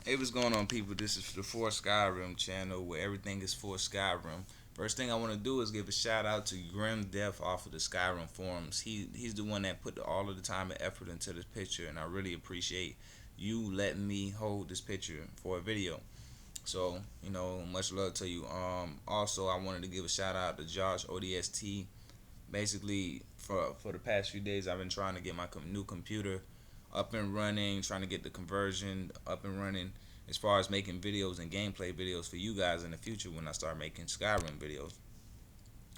Hey, what's going on, people? This is the For Skyrim channel where everything is for Skyrim. First thing I want to do is give a shout out to Grim Death off of the Skyrim forums. He's the one that put all of the time and effort into this picture, and I really appreciate you letting me hold this picture for a video. So, much love to you. Also, I wanted to give a shout out to Josh ODST. Basically, for the past few days, I've been trying to get my new computer up and running, trying to get the conversion up and running as far as making videos and gameplay videos for you guys in the future when I start making Skyrim videos.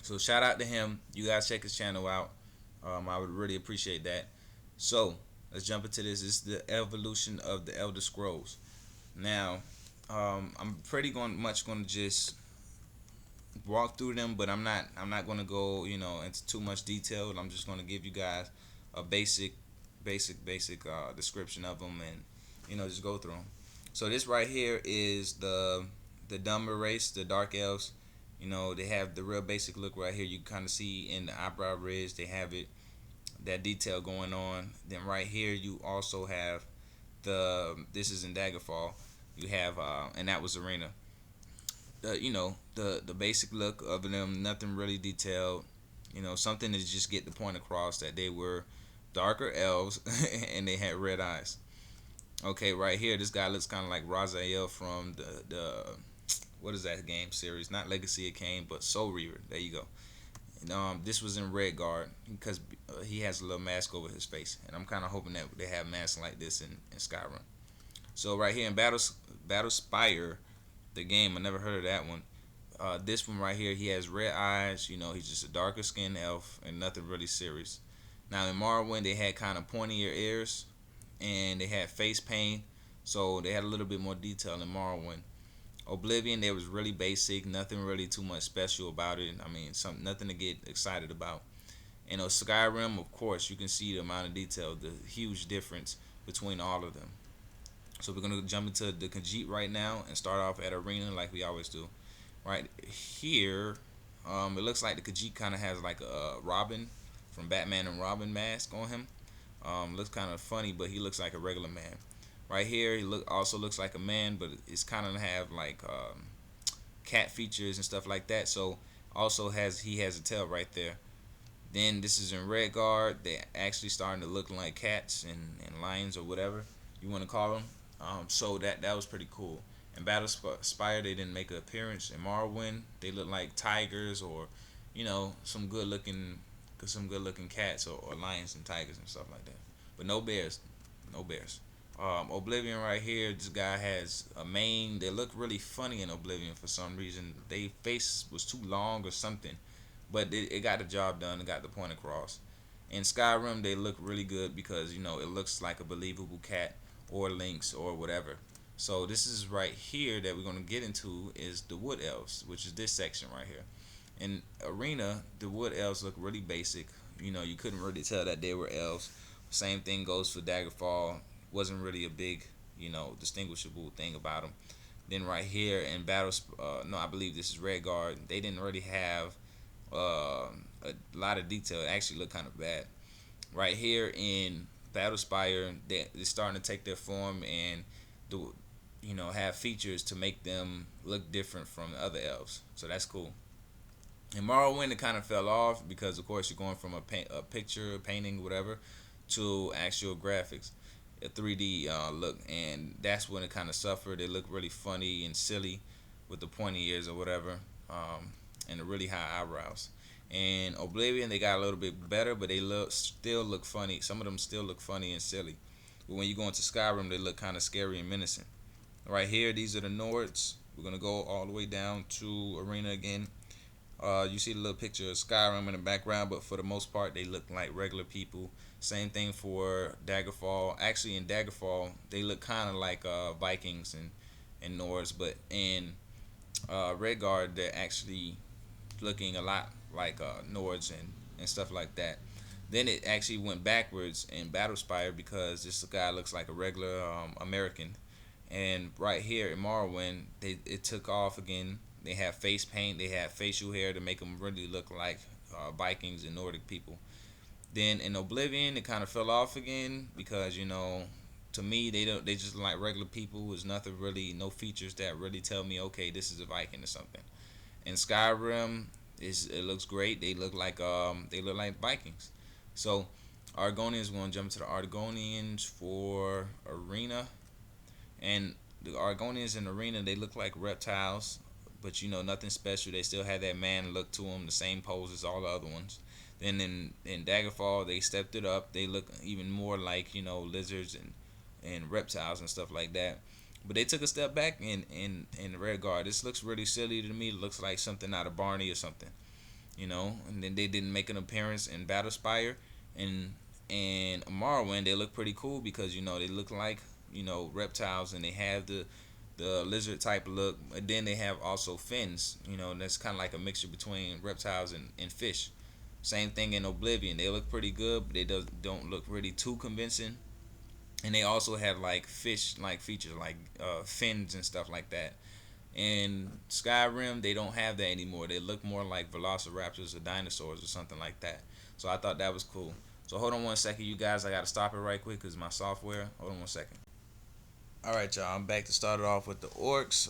So shout out to him. You guys check his channel out. I would really appreciate that. So let's jump into this. This is the evolution of the Elder Scrolls. Now, I'm pretty much going to just walk through them, but I'm not going to go into too much detail. I'm just going to give you guys a basic description of them, and just go through them. So this right here is the dumber race, the dark elves. They have the real basic look right here. You kind of see in the eyebrow ridge, they have that detail going on. Then right here, you also have this is in Daggerfall. You have and that was Arena. The basic look of them, nothing really detailed. Something to just get the point across that they were darker elves and they had red eyes. Okay, right here, this guy looks kind of like Raziel from the what is that game series? Not Legacy of Kain, but Soul Reaver. There you go. And, this was in Redguard because he has a little mask over his face, and I'm kind of hoping that they have masks like this in Skyrim. So right here in Battle Spire, the game, I never heard of that one. This one right here, he has red eyes. He's just a darker skinned elf and nothing really serious. Now in Morrowind, they had kind of pointier ears and they had face paint, so they had a little bit more detail in Morrowind. Oblivion, they was really basic, nothing really too much special about it. I mean, nothing to get excited about. Skyrim, of course, you can see the amount of detail, the huge difference between all of them. So we're gonna jump into the Khajiit right now and start off at Arena like we always do. Right here, it looks like the Khajiit kind of has like a Robin from Batman and Robin mask on him. Looks kind of funny, but he looks like a regular man. Right here, he also looks like a man, but it's kind of have like cat features and stuff like that. So also he has a tail right there. Then this is in Redguard. They actually starting to look like cats and lions or whatever you want to call them. So that was pretty cool. In Battle Spire, they didn't make an appearance. In Morrowind, they look like tigers or some good looking cats or lions and tigers and stuff like that. But no bears, no bears. Oblivion right here, this guy has a mane. They look really funny in Oblivion for some reason. Their face was too long or something, but it got the job done. It got the point across. In Skyrim, they look really good because it looks like a believable cat or lynx or whatever. So this is right here that we're gonna get into is the wood elves, which is this section right here. In Arena, the wood elves look really basic. You couldn't really tell that they were elves. Same thing goes for Daggerfall. Wasn't really a big, distinguishable thing about them. Then right here in Battle, no, I believe this is Redguard. They didn't really have a lot of detail. It actually looked kind of bad. Right here in Battle Spire, they're starting to take their form and do, have features to make them look different from the other elves. So that's cool. In Morrowind, it kind of fell off because, of course, you're going from a picture, a painting, whatever, to actual graphics, a 3D look, and that's when it kind of suffered. It looked really funny and silly with the pointy ears or whatever, and the really high eyebrows. And Oblivion, they got a little bit better, but they still look funny. Some of them still look funny and silly. But when you go into Skyrim, they look kind of scary and menacing. Right here, these are the nords. We're gonna go all the way down to Arena again. You see the little picture of Skyrim in the background, but for the most part, they look like regular people. Same thing for Daggerfall. Actually, in Daggerfall, they look kind of like Vikings and Nords, but in Redguard, they're actually looking a lot like Nords and stuff like that. Then it actually went backwards in Battlespire because this guy looks like a regular American. And right here in Morrowind, it took off again. They have face paint, they have facial hair to make them really look like Vikings and Nordic people. Then in Oblivion, it kind of fell off again because to me, they don't. They just like regular people. There's nothing really, no features that really tell me, okay, this is a Viking or something. In Skyrim, it looks great. They look like Vikings. So, Argonians, we're gonna jump to the Argonians for arena, and the Argonians in arena, they look like reptiles, but nothing special. They still have that man look to them, the same pose as all the other ones. Then in Daggerfall, they stepped it up. They look even more like lizards and reptiles and stuff like that. But they took a step back in Redguard. This looks really silly to me. It looks like something out of Barney or something, And then they didn't make an appearance in Battlespire, and Morrowind. They look pretty cool because they look like reptiles, and they have the lizard type look. And then they have also fins. That's kind of like a mixture between reptiles and fish. Same thing in Oblivion. They look pretty good, but they don't look really too convincing. And they also have like fish like features like fins and stuff like that. In Skyrim, they don't have that anymore. They look more like velociraptors or dinosaurs or something like that. So I thought that was cool. So hold on one second, you guys. I gotta stop it right quick because my software. Hold on one second. All right, y'all. I'm back to start it off with the orcs.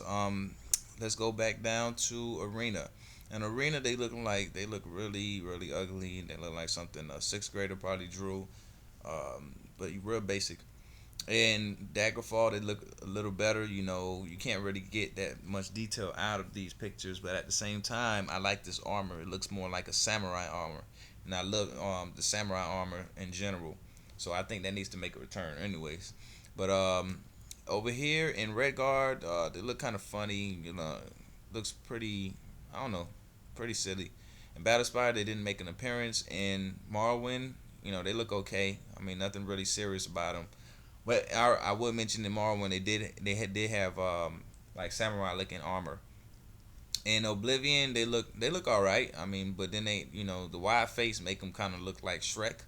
Let's go back down to arena. In arena, they look really really ugly. They look like something a sixth grader probably drew. But real basic. In Daggerfall, they look a little better. You can't really get that much detail out of these pictures, but at the same time, I like this armor. It looks more like a samurai armor, and I love the samurai armor in general. So I think that needs to make a return, anyways. But over here in Redguard, they look kind of funny. Looks pretty. I don't know, pretty silly. In Battlespire, they didn't make an appearance. In Morrowind, they look okay. I mean, nothing really serious about them. But I would mention tomorrow when they have like samurai looking armor. In Oblivion, they look all right. I mean, but then the wide face make them kind of look like Shrek.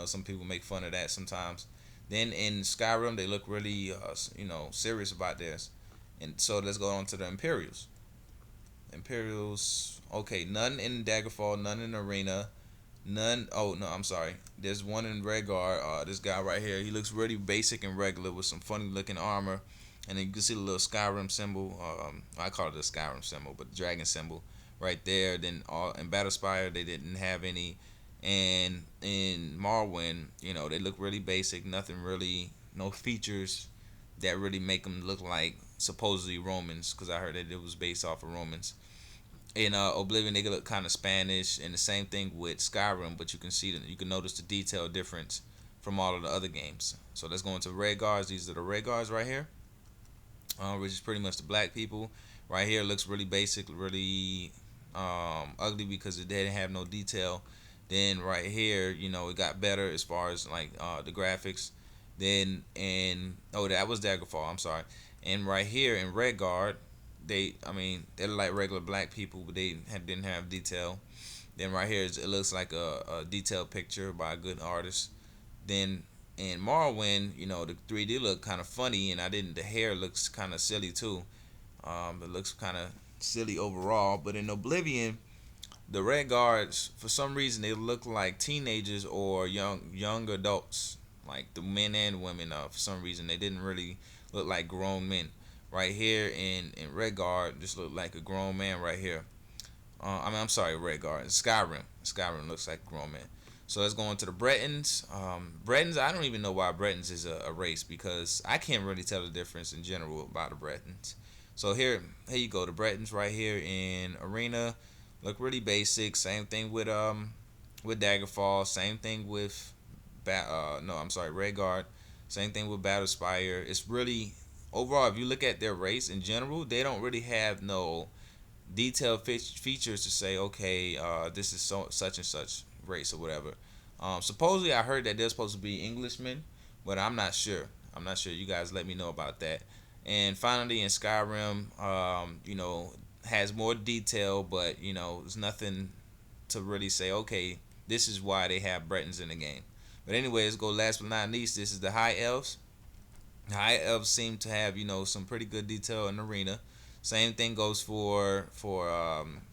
Some people make fun of that sometimes. Then in Skyrim, they look really serious about this. And so let's go on to the Imperials. Imperials, okay, none in Daggerfall, none in Arena. None. Oh no, I'm sorry. There's one in Redguard. This guy right here. He looks really basic and regular with some funny looking armor, and then you can see the little Skyrim symbol. I call it the Skyrim symbol, but the dragon symbol right there. Then in Battlespire they didn't have any, and in Morrowind, they look really basic. Nothing really, no features that really make them look like supposedly Romans, because I heard that it was based off of Romans. In Oblivion, they look kind of Spanish, and the same thing with Skyrim. But you can notice the detail difference from all of the other games. So let's go into Red Guards. These are the Red Guards right here, which is pretty much the black people. Right here looks really basic, really ugly because it didn't have no detail. Then right here, it got better as far as like the graphics. Then that was Daggerfall. I'm sorry. And right here in Redguard, they look like regular black people, but didn't have detail. Then right here, it looks like a detailed picture by a good artist. Then in Morrowind, the 3D look kind of funny, and the hair looks kind of silly too. It looks kind of silly overall. But in Oblivion, the Red Guards, for some reason, they look like teenagers or young adults, like the men and women. For some reason, they didn't really look like grown men. Right here in Redguard, this look like a grown man right here. I'm sorry, Redguard. Skyrim. Skyrim looks like a grown man. So let's go into the Bretons. Bretons, I don't even know why Bretons is a race, because I can't really tell the difference in general about the Bretons. So here you go. The Bretons right here in Arena look really basic. Same thing with Daggerfall. Same thing with Redguard. Same thing with Battlespire. It's really overall, if you look at their race in general, they don't really have no detailed features to say, okay, this is such and such race or whatever. Supposedly, I heard that they're supposed to be Englishmen, but I'm not sure. I'm not sure. You guys let me know about that. And finally, in Skyrim, has more detail, but there's nothing to really say, okay, this is why they have Bretons in the game. But anyway, let's go last but not least. This is the High Elves. High Elves seem to have some pretty good detail in the arena. Same thing goes for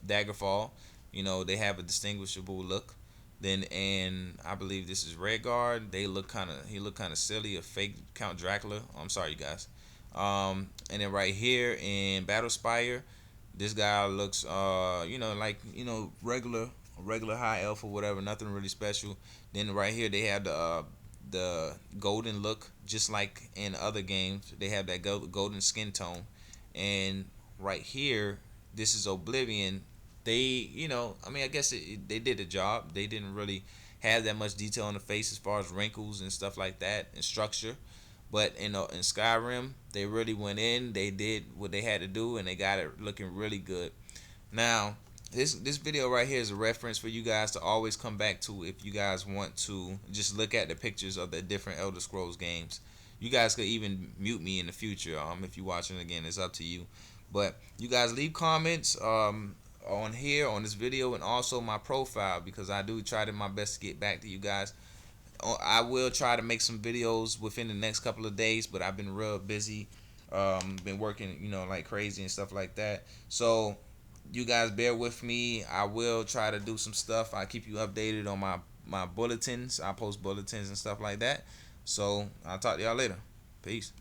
Daggerfall. They have a distinguishable look. Then and I believe this is Redguard. They look kind of he look kind of silly, a fake Count Dracula. Oh, I'm sorry, you guys. And then right here in Battle Spire, this guy looks like regular high elf or whatever, nothing really special. Then right here they have the golden look, just like in other games. They have that golden skin tone, and right here this is Oblivion. I guess they did a job. They didn't really have that much detail on the face as far as wrinkles and stuff like that and structure. But in Skyrim, they really went in. They did what they had to do, and they got it looking really good. Now, this video right here is a reference for you guys to always come back to if you guys want to just look at the pictures of the different Elder Scrolls games. You guys could even mute me in the future. If you're watching again, it's up to you. But you guys leave comments on here on this video and also my profile, because I do try to my best to get back to you guys. I will try to make some videos within the next couple of days, but I've been real busy. Been working, like crazy and stuff like that. So you guys bear with me. I will try to do some stuff. I keep you updated on my bulletins. I post bulletins and stuff like that. So I'll talk to y'all later. Peace.